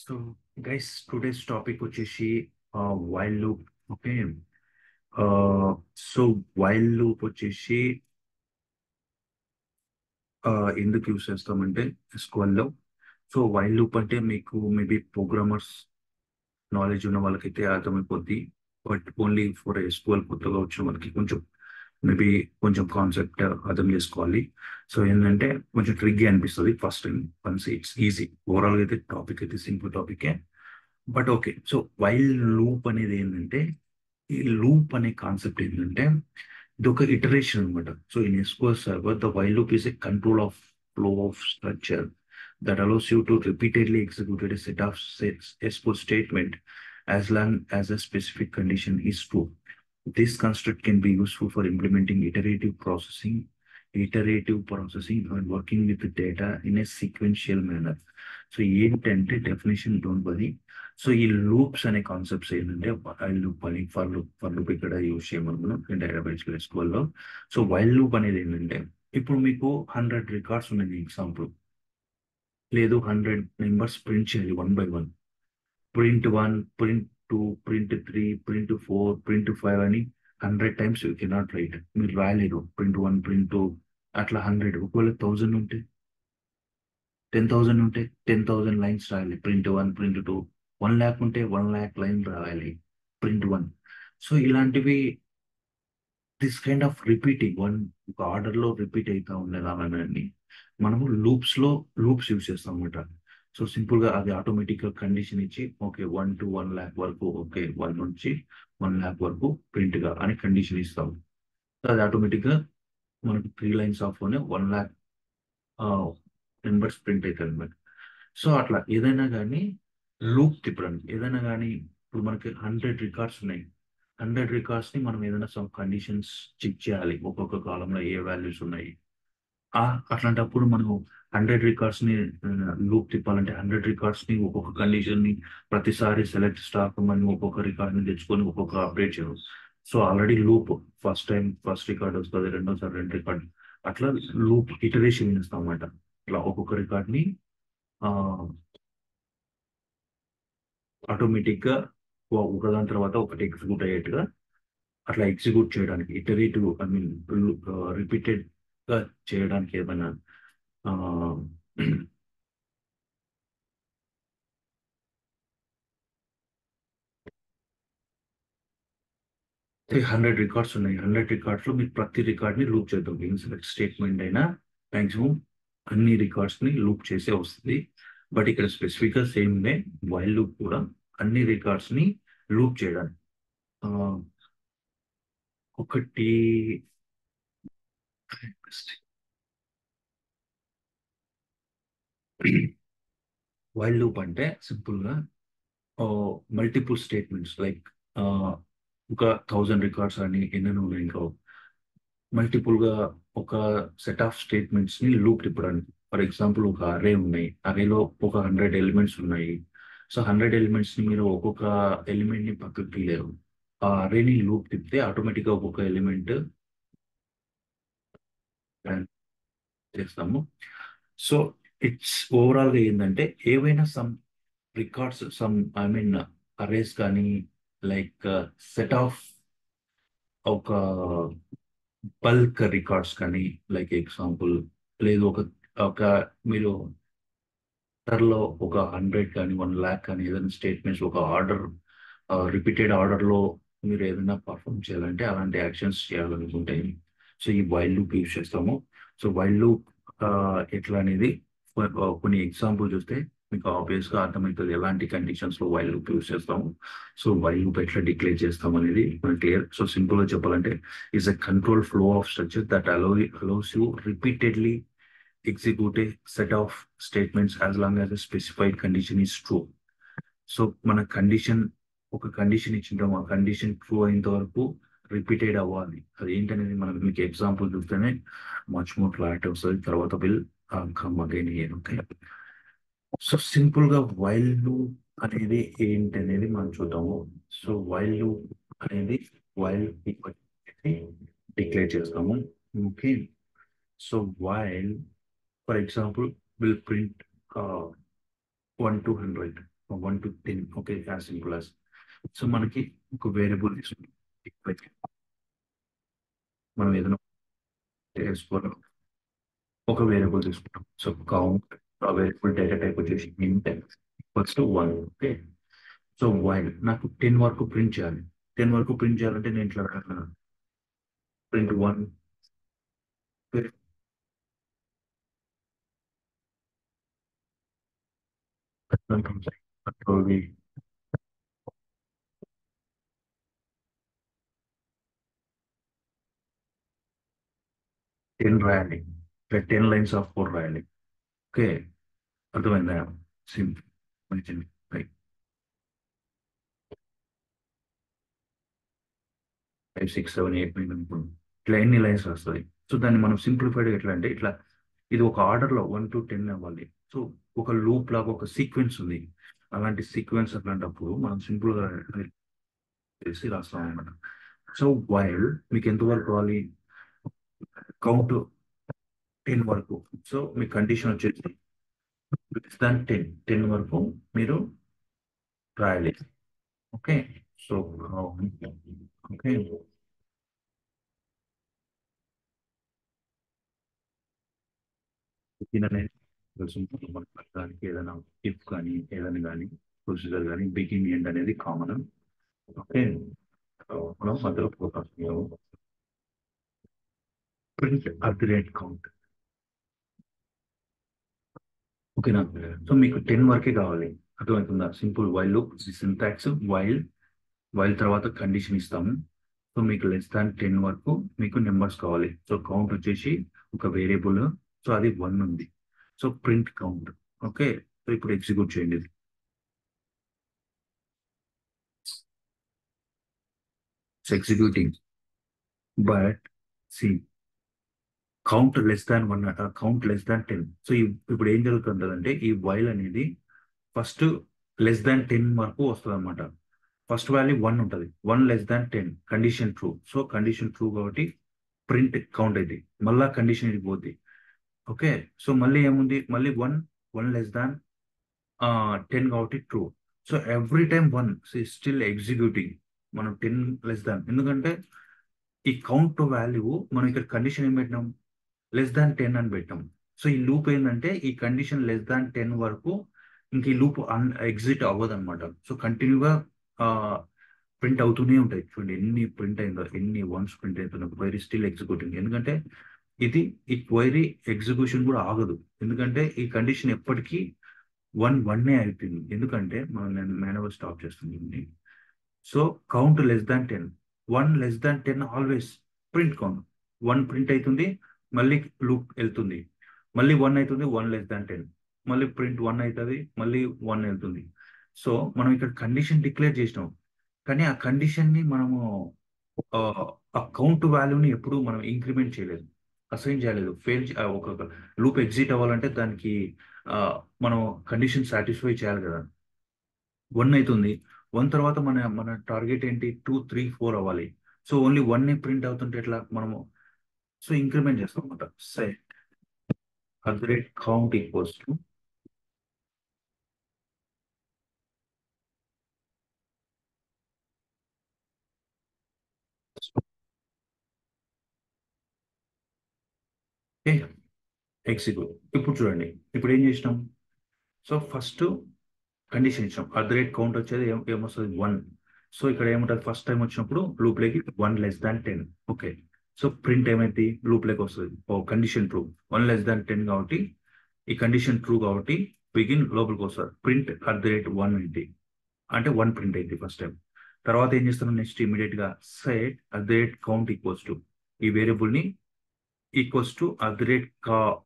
So guys today's topic వచ్చేసి while loop. Okay. So while loop వచ్చేసి ఎందుకు use చేస్తామంటే SQL లో. సో వైల్ లూప్ అంటే మీకు మేబీ ప్రోగ్రామర్స్ నాలెడ్జ్ ఉన్న వాళ్ళకైతే అర్థమైపోద్ది. బట్ ఓన్లీ ఫర్ SQL కొత్తగా వచ్చిన వాళ్ళకి కొంచెం మేబీ కొంచెం కాన్సెప్ట్ అర్థం చేసుకోవాలి. సో ఏంటంటే కొంచెం ట్రిగ్గీ అనిపిస్తుంది first time. Once it's easy. ఓవరాల్గా అయితే టాపిక్ అయితే సింపుల్ టాపికే. But okay. So while loop అనేది ఏంటంటే, ఈ లూప్ అనే కాన్సెప్ట్ ఏంటంటే ఇది ఒక ఇటరేషన్ అనమాట. So in SQL server the while loop is a control of flow of structure that allows you to repeatedly execute a set of SQL statement as long as a specific condition is true. This construct can be useful for implementing iterative processing and working with the data in a sequential manner. So ఏంటంటే definition don't worry. So ఈ loops అనే concepts ఏంటంటే while loop అని for loop ఇక్కడ use చేయమని మనం database SQL లో. So while loop అనేది ఏంటంటే, ఇప్పుడు మీకు 100 రికార్డ్స్ ఉన్నాయి ఎగ్జాంపుల్, లేదు 100 నెంబర్స్ ప్రింట్ చేయాలి one by one. Print 1, print 2, print 3, print 4, print 5 అని 100 టైమ్స్ యూ కెనాట్ రైట్. మీరు రాయలేరు ప్రింట్ 1, ప్రింట్ 2 అట్లా 100. ఒకవేళ 1000 ఉంటే, 10,000 ఉంటే 10,000 లైన్స్ రాయాలి ప్రింట్ 1, ప్రింట్ 2. 1 lakh ఉంటే 1 lakh లైన్ రాయాలి ప్రింట్ 1. సో ఇలాంటివి this kind of repeating one ఒక ఆర్డర్ లో రిపీట్ అవుతా ఉండేదాన్ని మనము లూప్స్ యూస్ చేస్తాం అనమాట. సో సింపుల్ గా అది ఆటోమేటిక్ గా కండిషన్ ఇచ్చి ఓకే 1 to 1 lakh వరకు, ఓకే 1 నుంచి 1 lakh వరకు ప్రింట్ గా అని కండిషన్ ఇస్తాం. సో అది ఆటోమేటిక్ గా మనకి 3 lines ఆఫ్ లోనే 1 lakh నెంబర్స్ ప్రింట్ అవుతాయి అనమాట. సో అట్లా ఏదైనా కానీ లూప్ తిప్పడానికి, ఏదైనా కానీ ఇప్పుడు మనకి 100 రికార్డ్స్ ఉన్నాయి. 100 రికార్డ్స్ ని మనం ఏదైనా సమ్ కండిషన్స్ చెక్ చేయాలి, ఒక్కొక్క కాలంలో ఏ వాల్యూస్ ఉన్నాయి. అట్లాంటప్పుడు మనం 100 రికార్డ్స్ ని లూప్ తిప్పాలంటే 100 రికార్డ్స్ ని ఒక్కొక్క కండిషన్ ని ప్రతిసారి సెలెక్ట్ స్టాక్ మనం ఒక్కొక్క రికార్డ్ ని తెచ్చుకొని ఒక్కొక్క అప్డేట్ చేయాలి. So already loop first record వస్తుంది, రెండోసారి 2 రికార్డ్, అట్లా లూప్ ఇటరేషన్ చేస్తాం అన్నమాట. ఇట్లా ఒక్కొక్క రికార్డ్ ని ఆటోమేటిక్ గా ఒకదాని తర్వాత ఒకటి ఎగ్జిక్యూట్ అయ్యేట్టుగా అట్లా ఎగ్జిక్యూట్ చేయడానికి ఇటరేటివ్ ఐ మీన్ రిపీటెడ్ గా చేయడానికి ఏమైనా 100 రికార్డ్స్ ఉన్నాయి. 100 రికార్డ్స్ లో మీరు ప్రతి రికార్డ్ ని లూప్ చేద్దాం. ఇన్సెలెక్ట్ స్టేట్మెంట్ అయినా మాక్సిమం అన్ని రికార్డ్స్ ని లూప్ చేసే వస్తుంది. బట్ ఇక్కడ స్పెసిఫిక్ గా సేమ్ నే వైల్ లూప్ కూడా అన్ని రికార్డ్స్ ని లూప్ చేయడానికి. ఆ, ఒకటి వైల్ లూప్ అంటే సింపుల్ గా మల్టిపుల్ స్టేట్మెంట్స్ లైక్ ఒక 1000 రికార్డ్స్ అని ఎన్నెన్నో ఉన్నాయి. ఇంకా మల్టిపుల్ గా ఒక సెట్ ఆఫ్ స్టేట్మెంట్స్ ని లూప్ తిప్పడానికి. ఫర్ ఎగ్జాంపుల్ ఒక అరే ఉన్నాయి, అరేలో ఒక 100 ఎలిమెంట్స్ ఉన్నాయి. సో 100 ఎలిమెంట్స్ ని మీరు ఒక్కొక్క ఎలిమెంట్ ని పక్కకి తీయలేరు. ఆ అరేని లూప్ తిప్పితే ఆటోమేటిక్ గా ఒక్కొక్క ఎలిమెంట్ చేస్తాము. సో ఇట్స్ ఓవరాల్ గా ఏంటంటే ఏవైనా some records some I mean arrays కానీ లైక్ సెట్ ఆఫ్ ఒక బల్క్ రికార్డ్స్ కానీ, లైక్ ఎగ్జాంపుల్ లేదు ఒక ఒక మీరు లో ఒక 100 కానీ 1 lakh కానీ ఏదైనా స్టేట్మెంట్స్ ఒక ఆర్డర్ రిపీటెడ్ ఆర్డర్ లో మీరు ఏదైనా పర్ఫామ్ చేయాలంటే అలాంటి యాక్షన్స్ చేయాలనుకుంటే సో ఈ వైల్ లూప్ యూజ్ చేస్తాము. సో వైల్ లూప్ ఎట్లా అనేది కొన్ని ఎగ్జాంపుల్ చూస్తే మీకు ఆబ్వియస్ గా అర్థమవుతుంది ఎలాంటి కండిషన్స్ లో వైల్ లూప్ యూజ్ చేస్తాము. సో వైల్ లూప్ ఎట్లా డిక్లేర్ చేస్తాం అనేది మనకి క్లియర్. సో సింపుల్ గా చెప్పాలంటే is a control flow of structure that allows you repeatedly execute a set of statements as long as a specified condition is true. So మన condition ఒక condition ఇచ్చింటాం, ఆ condition true అయినంత వరకు repeated అవ్వాలి. అది ఏంటనేది మనం మీకు ఎగ్జాంపుల్ చూస్తేనే మచ్ మోర్ క్లారిటీ వస్తుంది. తర్వాత will come again here. Okay. So simple గా వైల్ లూప్ అనేది ఏంటి అనేది మనం చూద్దాము. సో వైల్ లూప్ అనేది వైల్ డిక్లేర్ చేస్తాము. Okay. So while for example will print 1 to 100. 1 to 10. Okay, as simple as. So మనకి ఒక వేరియబుల్ తీసుకుంటాం. మనం ఏదైనా చేసుకోవాలి, ఒక వేరియబుల్ తీసుకుంటాం. సో కౌంట్, ఆ వేరియబుల్ డేటా టైప్ వచ్చేసి ఇంట్ equals to 1. Okay. So while నాకు 10 వరకు ప్రింట్ చేయాలి. 10 వరకు ప్రింట్ చేయాలంటే నేను ఇట్లా ప్రింట్ 1, 10 రాయాలి. 10 లైన్స్ ఆఫ్ కోడ్ రాయాలి. ఓకే, అర్థమైందా? సింపుల్, మంచిది. రైట్. 5, 6, 7, 8, 9 అనుకోండి. ఇట్లా ఎన్ని లైన్స్ వస్తుంది. సో దాన్ని మనం సింప్లిఫైడ్ ఎట్లా అంటే ఇట్లా, ఇది ఒక ఆర్డర్లో 1 to 10 అవ్వాలి. సో ఒక లూప్ లాగా ఒక సీక్వెన్స్ ఉంది. అలాంటి సీక్వెన్స్ అట్లాంటప్పుడు మనం సింపుల్గా చేసి రాస్తాం అనమాట. సో వైల్ మీకు ఎంతవరకు కావాలి? కౌంట్ 10 వరకు. సో మీ కండిషన్ వచ్చేసి లెస్ దాన్ 10 వరకు మీరు రాయాలి. ఓకే. సో ఓకే, అనేది తెలుసు. మనకి దానికి ఏదైనా ఇఫ్ కానీ ఏదైనా కానీ ప్రొసీజర్ కానీ బిగిన్ ఎండ్ అనేది కామన్. ఓకే. మనం మధ్యలో focus print at the rate count. ఓకేనా? సో మీకు 10 వరకే కావాలి. అర్థమవుతుందా? Simple while loop syntax while. While తర్వాత కండిషన్ ఇస్తాము. సో మీకు లెస్ దాన్ 10 వరకు మీకు నెంబర్స్ కావాలి. సో కౌంట్ వచ్చేసి ఒక వేరియబుల్. సో అది 1 ఉంది. So print count. Okay. So ఇప్పుడు ఎగ్జిక్యూట్ చేయండి. It's executing, but see count less than 1, count less than 10. So ఇప్పుడు ఏం జరుగుతుందంటే ఈ వైల్ అనేది ఫస్ట్ లెస్ దాన్ 10 వరకు వస్తుంది అనమాట. ఫస్ట్ వాల్యూ 1 ఉంటుంది. 1 <10 condition true. So condition true కాబట్టి ప్రింట్ కౌంట్ అయింది. మళ్ళా కండిషన్ ఇది పోద్ది. ఓకే. సో మళ్ళీ ఏముంది? మళ్ళీ 1 <10 కాబట్టి true. So every time 1 still executing. మనం 10 లెస్ దాన్, ఎందుకంటే ఈ కౌంట్ వాల్యూ మనం ఇక్కడ కండిషన్ ఏం పెట్టినాం? లెస్ దాన్ 10 అని పెట్టాం. సో ఈ లూప్ ఏంటంటే ఈ కండిషన్ లెస్ దాన్ 10 వరకు ఇంక ఈ లూప్ ఎగ్జిట్ అవ్వదు అనమాట. సో కంటిన్యూగా ప్రింట్ అవుతూనే ఉంటాయి. చూడండి ఎన్ని ప్రింట్ అయిందో, ఎన్ని వన్స్ ప్రింట్ అవుతుందో. Query still executing. ఎందుకంటే ఇది ఈ క్వైరీ ఎగ్జిక్యూషన్ కూడా ఆగదు. ఎందుకంటే ఈ కండిషన్ ఎప్పటికీ 1 అయిపోయింది. ఎందుకంటే మనం నేను మాన్యువల్ స్టాప్ చేస్తుంది. So count less than 10. 1 <10 always print count. 1 print అవుతుంది, మళ్ళీ లూప్ వెళ్తుంది, మళ్ళీ 1 అవుతుంది, 1 <10. మళ్ళీ ప్రింట్ 1 అవుతుంది, మళ్ళీ 1 వెళ్తుంది. సో మనం ఇక్కడ కండిషన్ డిక్లేర్ చేసినాం, కానీ ఆ కండిషన్ ని మనము ఆ, ఆ కౌంట్ వాల్యూని ఎప్పుడు మనం ఇంక్రిమెంట్ చేయలేదు, అసైన్ చేయలేదు. ఒక లూప్ ఎగ్జిట్ అవ్వాలంటే దానికి ఆ, మనం కండిషన్ సాటిస్ఫై చేయాలి కదా. 1 అవుతుంది. 1 తర్వాత మన మన టార్గెట్ ఏంటి? 2, 3, 4 అవ్వాలి. సో ఓన్లీ 1 ప్రింట్ అవుతుంటే ఎట్లా మనము? సో ఇంక్రిమెంట్ చేస్తాం అనమాట. Set count equals to execute. ఇప్పుడు చూడండి, ఇప్పుడు ఏం చేసినాం? సో ఫస్ట్ కండిషన్ ఇచ్చాం. కౌంట్ వచ్చేది ఏమొస్తుంది? 1. సో ఇక్కడ ఏముంటుంది? ఫస్ట్ టైం వచ్చినప్పుడు లూప్ లోకి 1 <10. ఓకే. సో ప్రింట్ ఏమైంది? లూప్ లోకి వస్తుంది. ఓ కండిషన్ ట్రూ. 1 <10 కాబట్టి ఈ కండిషన్ ట్రూ కాబట్టి బిగిన్ లోపలికి వస్తారు. ప్రింట్ 1 అయింది, అంటే 1 ప్రింట్ అయింది ఫస్ట్ టైం. తర్వాత ఏం చేస్తున్నాం? నెక్స్ట్ ఇమీడియట్ గా సెట్ కౌంట్ ఈక్వల్స్ టు ఈ వేరియబుల్ ని equals to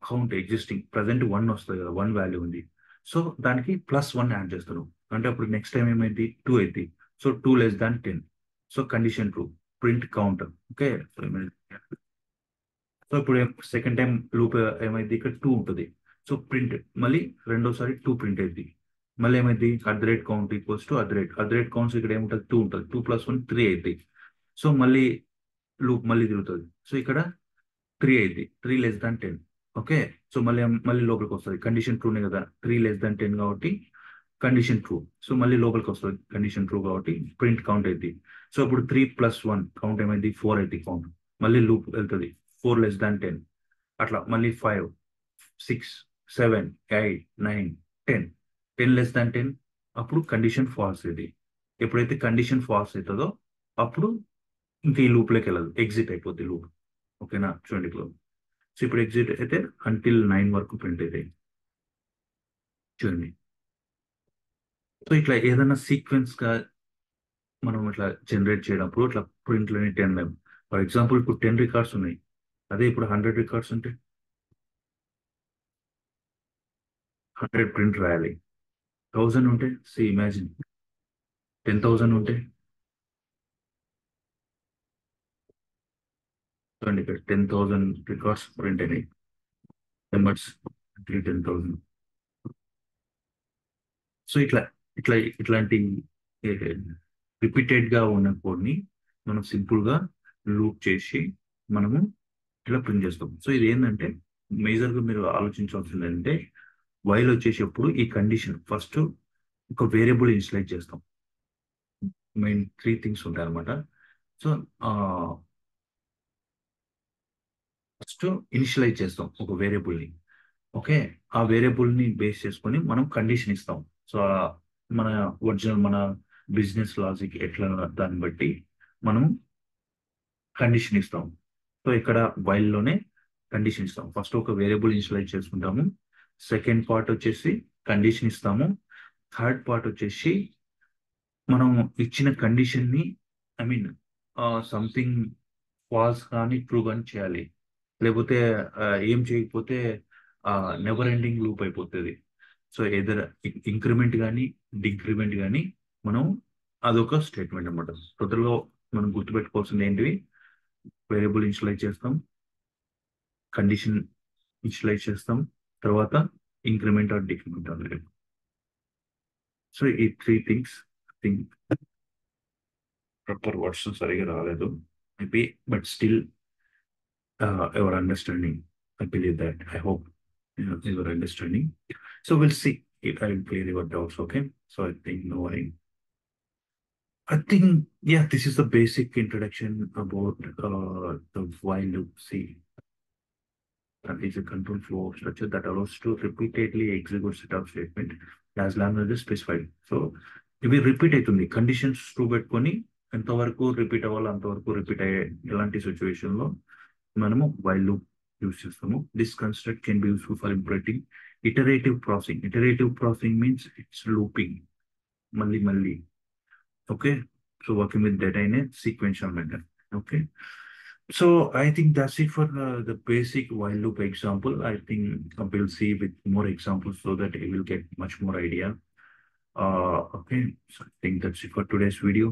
count existing present 1 వస్తుంది కదా, 1 వాల్యూ ఉంది. సో దానికి +1 యాడ్ చేస్తారు. అంటే అప్పుడు నెక్స్ట్ టైం ఏమైంది? 2 అయింది. So 2 <10. So condition true, print count. Okay. So ఇప్పుడు సెకండ్ టైం లూప్ ఏమైంది? ఇక్కడ 2 ఉంటుంది. సో ప్రింట్ మళ్ళీ రెండోసారి 2 ప్రింట్ అయింది. మళ్ళీ ఏమైంది? కౌంట్ ఈక్వల్స్ టు కౌంట్స్ ఇక్కడ ఏముంటుంది? 2 ఉంటుంది. 2 + 1 3 అయింది. సో మళ్ళీ లూప్ మళ్ళీ తిరుగుతుంది. సో ఇక్కడ 3 అయింది. 3 <10. ఓకే. సో మళ్ళీ మళ్ళీ లోపలికి వస్తుంది. కండిషన్ ట్రూనే కదా, 3 <10 కాబట్టి కండిషన్ ట్రూ. సో మళ్ళీ లోపలికి వస్తుంది కండిషన్ ట్రూ కాబట్టి ప్రింట్ కౌంట్ అయింది. సో ఇప్పుడు 3+1 కౌంట్ ఏమైంది 4 అయితే కౌంట్. మళ్ళీ లూప్ వెళ్తుంది 4<10. అట్లా మళ్ళీ 5, 6, 7, 8, 9, 10. 10<10 అప్పుడు కండిషన్ ఫాల్స్ ఇది. ఎప్పుడైతే కండిషన్ ఫాల్స్ అవుతుందో అప్పుడు ఇంకా ఈ లూప్లోకి వెళ్ళదు, ఎగ్జిట్ అయిపోద్ది లూప్. ఓకేనా, చూడండి ఇప్పుడు. సో ఇప్పుడు ఎగ్జిట్ అయితే అంటిల్ 9 వరకు ప్రింట్ అయితే చూడండి. సో ఇట్లా ఏదైనా సీక్వెన్స్ గా మనం ఇట్లా జనరేట్ చేయడప్పుడు ఇట్లా ప్రింట్లోని 10 ఫర్ ఎగ్జాంపుల్ ఇప్పుడు 10 రికార్డ్స్ ఉన్నాయి. అదే ఇప్పుడు 100 రికార్డ్స్ ఉంటే 100 ప్రింట్ రాయాలి. 1000 ఉంటే ఇమాజిన్ 10,000 ఉంటే చూడండి ఇక్కడ 10,000 రికార్డ్స్ ప్రింట్ అయినాయి. నెంబర్స్ 10,000. సో ఇట్లాంటి రిపీటెడ్ గా ఉన్న కోడ్ని మనం సింపుల్ గా లూప్ చేసి మనము ఇట్లా ప్రింట్ చేస్తాం. సో ఇది ఏంటంటే మేజర్ గా మీరు ఆలోచించాల్సింది ఏంటంటే వైల్ వచ్చేటప్పుడు ఈ కండిషన్ ఫస్ట్ ఒక వేరియబుల్ ఇనిషియలైజ్ చేస్తాం. మెయిన్ 3 థింగ్స్ ఉంటాయి అనమాట. సో ఫస్ట్ ఇనిషియలైజ్ చేస్తాం ఒక వేరియబుల్ని. ఓకే, ఆ వేరియబుల్ ని బేస్ చేసుకొని మనం కండిషన్ ఇస్తాం. సో మన ఒరిజినల్ మన బిజినెస్ లాజిక్ ఎట్లా దాన్ని బట్టి మనం కండిషన్ ఇస్తాం. సో ఇక్కడ వైల్ లోనే కండిషన్ ఇస్తాం. ఫస్ట్ ఒక వేరియబుల్ ఇనిషియలైజ్ చేసుకుంటాము. సెకండ్ పార్ట్ వచ్చేసి కండిషన్ ఇస్తాము. థర్డ్ పార్ట్ వచ్చేసి మనం ఇచ్చిన కండిషన్ ని ఐ మీన్ సంథింగ్ ఫాల్స్ కానీ ట్రూ కానీ చేయాలి. లేకపోతే ఏం చేయకపోతే నెవర్ ఎండింగ్ లూప్ అయిపోతుంది. సో ఏదర్ ఇంక్రిమెంట్ కానీ డిక్రిమెంట్ కానీ మనం అదొక స్టేట్మెంట్ అనమాట. టోటల్గా మనం గుర్తుపెట్టుకోవాల్సింది ఏంటివి, వేరియబుల్ ఇనిషియలైజ్ చేస్తాం, కండిషన్ ఇనిషియలైజ్ చేస్తాం, తర్వాత increment or decrement or. So ఈ 3 థింగ్స్ థింక్ ప్రాపర్ వర్డ్స్ సరిగా రాలేదు maybe, but still your understanding. I believe that. I hope your understanding. So we'll see if I will clear your doubts. Okay. So I think no worry. I think yeah, this is the basic introduction about the while loop. See, that is a control flow structure that allows to repeatedly execute set of statement as long as it's specified. So ఇవి repeat అవుతుంది. Conditions true పెట్టుకొని ఎంతవరకు repeat అవ్వాలో అంతవరకు repeat అయ్యే ఇలాంటి situation లో మనము వైల్ లూప్ యూస్ చేస్తాము. This construct can be useful for implementing iterative processing. Iterative processing means it's looping మళ్ళీ మళ్ళీ. Okay, so working with data in a sequential method. Okay, so I think that's it for the basic while loop example. I think we'll see with more examples so that you will get much more idea. Okay, so I think that's it for today's video.